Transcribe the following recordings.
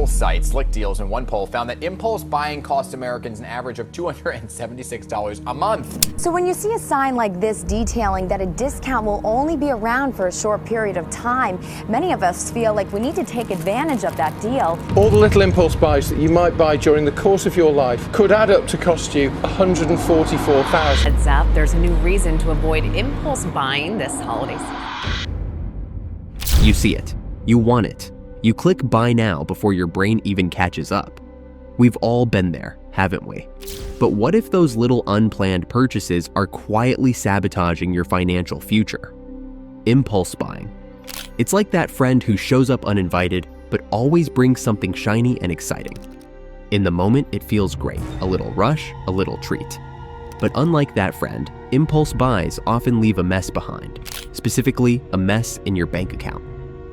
both sites, Slick Deals and one poll, found that impulse buying costs Americans an average of $276 a month. So when you see a sign like this detailing that a discount will only be around for a short period of time, many of us feel like we need to take advantage of that deal. All the little impulse buys that you might buy during the course of your life could add up to cost you $144,000. Heads up, there's a new reason to avoid impulse buying this holiday season. You see it. You want it. You click buy now before your brain even catches up. We've all been there, haven't we? But what if those little unplanned purchases are quietly sabotaging your financial future? Impulse buying. It's like that friend who shows up uninvited but always brings something shiny and exciting. In the moment, it feels great, a little rush, a little treat. But unlike that friend, impulse buys often leave a mess behind, specifically a mess in your bank account.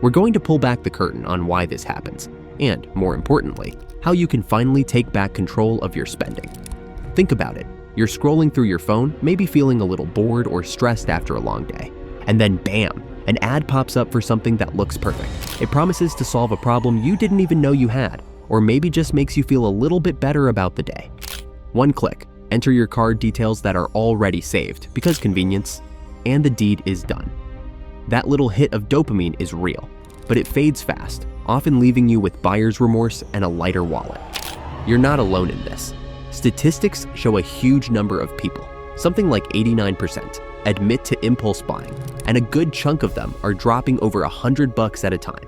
We're going to pull back the curtain on why this happens, and more importantly, how you can finally take back control of your spending. Think about it. You're scrolling through your phone, maybe feeling a little bored or stressed after a long day. And then bam, an ad pops up for something that looks perfect. It promises to solve a problem you didn't even know you had, or maybe just makes you feel a little bit better about the day. One click, enter your card details that are already saved, because convenience, and the deed is done. That little hit of dopamine is real, but it fades fast, often leaving you with buyer's remorse and a lighter wallet. You're not alone in this. Statistics show a huge number of people, something like 89%, admit to impulse buying, and a good chunk of them are dropping over $100 at a time.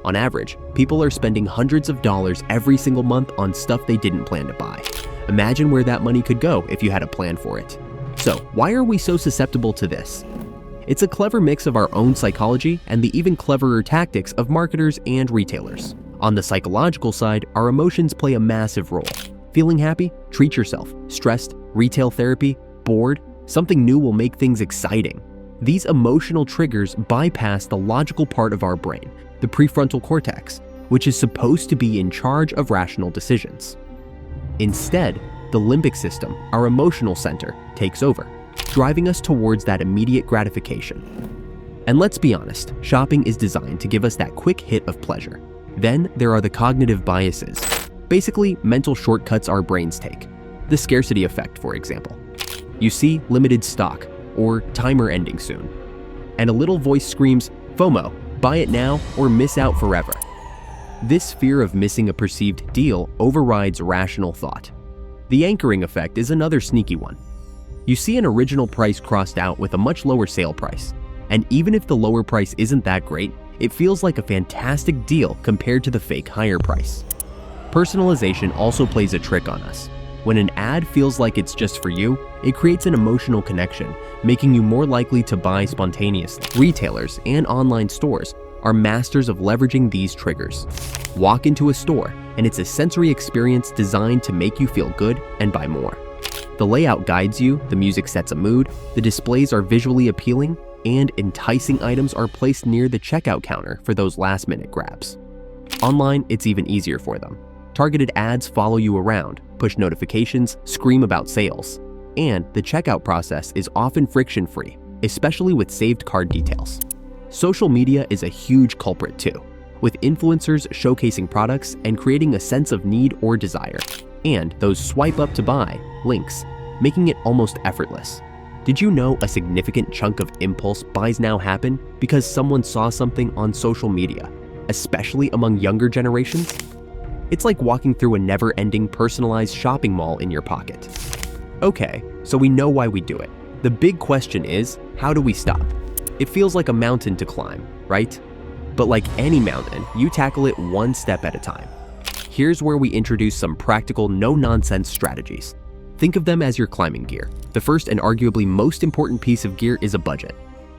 On average, people are spending hundreds of dollars every single month on stuff they didn't plan to buy. Imagine where that money could go if you had a plan for it. So, why are we so susceptible to this? It's a clever mix of our own psychology and the even cleverer tactics of marketers and retailers. On the psychological side, our emotions play a massive role. Feeling happy? Treat yourself. Stressed? Retail therapy? Bored? Something new will make things exciting. These emotional triggers bypass the logical part of our brain, the prefrontal cortex, which is supposed to be in charge of rational decisions. Instead, the limbic system, our emotional center, takes over, driving us towards that immediate gratification. And let's be honest, shopping is designed to give us that quick hit of pleasure. Then there are the cognitive biases, basically mental shortcuts our brains take. The scarcity effect, for example. You see limited stock or timer ending soon, and a little voice screams, FOMO, buy it now or miss out forever. This fear of missing a perceived deal overrides rational thought. The anchoring effect is another sneaky one. You see an original price crossed out with a much lower sale price, and even if the lower price isn't that great, it feels like a fantastic deal compared to the fake higher price. Personalization also plays a trick on us. When an ad feels like it's just for you, it creates an emotional connection, making you more likely to buy spontaneously. Retailers and online stores are masters of leveraging these triggers. Walk into a store, and it's a sensory experience designed to make you feel good and buy more. The layout guides you, the music sets a mood, the displays are visually appealing, and enticing items are placed near the checkout counter for those last-minute grabs. Online, it's even easier for them. Targeted ads follow you around, push notifications, scream about sales, and the checkout process is often friction-free, especially with saved card details. Social media is a huge culprit too, with influencers showcasing products and creating a sense of need or desire, and those swipe up to buy links, making it almost effortless. Did you know a significant chunk of impulse buys now happen because someone saw something on social media, especially among younger generations? It's like walking through a never-ending personalized shopping mall in your pocket. Okay, so we know why we do it. The big question is, how do we stop? It feels like a mountain to climb, right? But like any mountain, you tackle it one step at a time. Here's where we introduce some practical, no-nonsense strategies. Think of them as your climbing gear. The first and arguably most important piece of gear is a budget.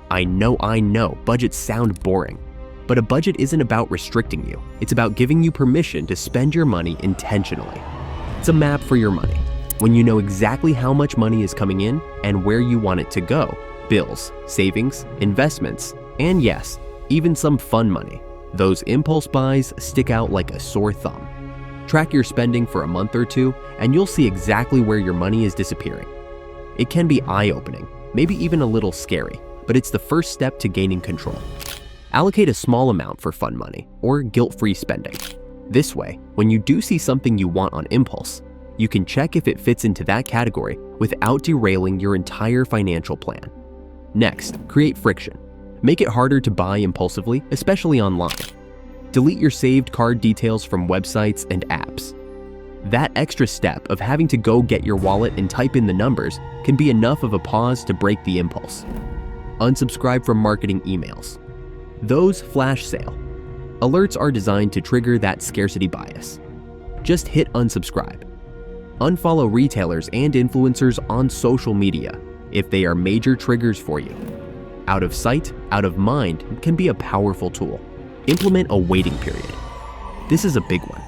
I know, budgets sound boring. But a budget isn't about restricting you. It's about giving you permission to spend your money intentionally. It's a map for your money. When you know exactly how much money is coming in and where you want it to go, bills, savings, investments, and yes, even some fun money, those impulse buys stick out like a sore thumb. Track your spending for a month or two, and you'll see exactly where your money is disappearing. It can be eye-opening, maybe even a little scary, but it's the first step to gaining control. Allocate a small amount for fun money or guilt-free spending. This way, when you do see something you want on impulse, you can check if it fits into that category without derailing your entire financial plan. Next, create friction. Make it harder to buy impulsively, especially online. Delete your saved card details from websites and apps. That extra step of having to go get your wallet and type in the numbers can be enough of a pause to break the impulse. Unsubscribe from marketing emails. Those flash sale. Alerts are designed to trigger that scarcity bias. Just hit unsubscribe. Unfollow retailers and influencers on social media if they are major triggers for you. Out of sight, out of mind can be a powerful tool. Implement a waiting period. This is a big one.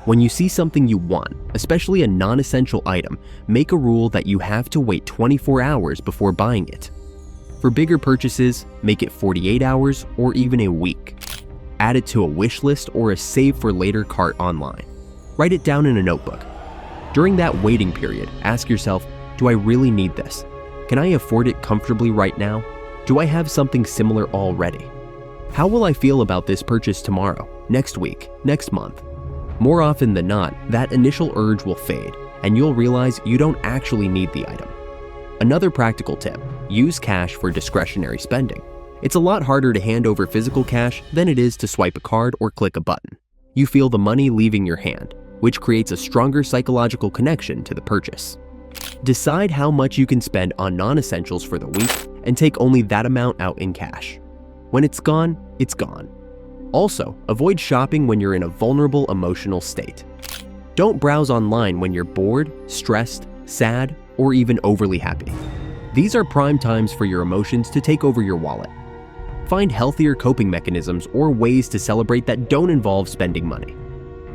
When you see something you want, especially a non-essential item, make a rule that you have to wait 24 hours before buying it. For bigger purchases, make it 48 hours or even a week. Add it to a wish list or a save for later cart online. Write it down in a notebook. During that waiting period, ask yourself, do I really need this? Can I afford it comfortably right now? Do I have something similar already? How will I feel about this purchase tomorrow, next week, next month? More often than not, that initial urge will fade, and you'll realize you don't actually need the item. Another practical tip, use cash for discretionary spending. It's a lot harder to hand over physical cash than it is to swipe a card or click a button. You feel the money leaving your hand, which creates a stronger psychological connection to the purchase. Decide how much you can spend on non-essentials for the week and take only that amount out in cash. When it's gone, it's gone. Also, avoid shopping when you're in a vulnerable emotional state. Don't browse online when you're bored, stressed, sad, or even overly happy. These are prime times for your emotions to take over your wallet. Find healthier coping mechanisms or ways to celebrate that don't involve spending money.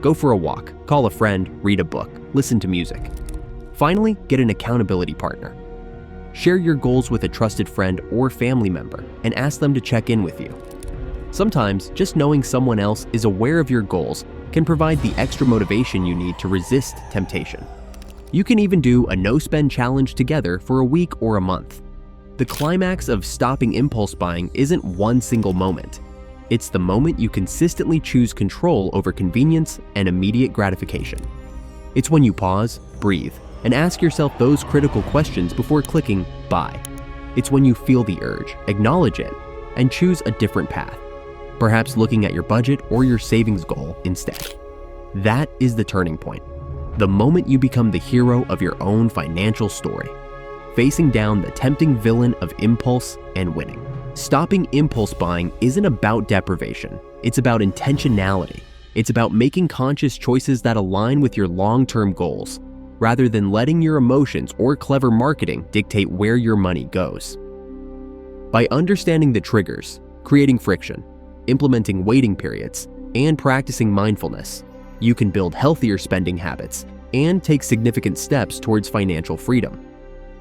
Go for a walk, call a friend, read a book, listen to music. Finally, get an accountability partner. Share your goals with a trusted friend or family member and ask them to check in with you. Sometimes, just knowing someone else is aware of your goals can provide the extra motivation you need to resist temptation. You can even do a no-spend challenge together for a week or a month. The climax of stopping impulse buying isn't one single moment. It's the moment you consistently choose control over convenience and immediate gratification. It's when you pause, breathe, and ask yourself those critical questions before clicking buy. It's when you feel the urge, acknowledge it, and choose a different path, perhaps looking at your budget or your savings goal instead. That is the turning point, the moment you become the hero of your own financial story, facing down the tempting villain of impulse and winning. Stopping impulse buying isn't about deprivation, it's about intentionality. It's about making conscious choices that align with your long-term goals, rather than letting your emotions or clever marketing dictate where your money goes. By understanding the triggers, creating friction, implementing waiting periods, and practicing mindfulness, you can build healthier spending habits and take significant steps towards financial freedom.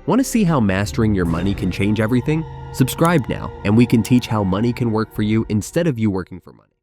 Want to see how mastering your money can change everything? Subscribe now, and we can teach how money can work for you instead of you working for money.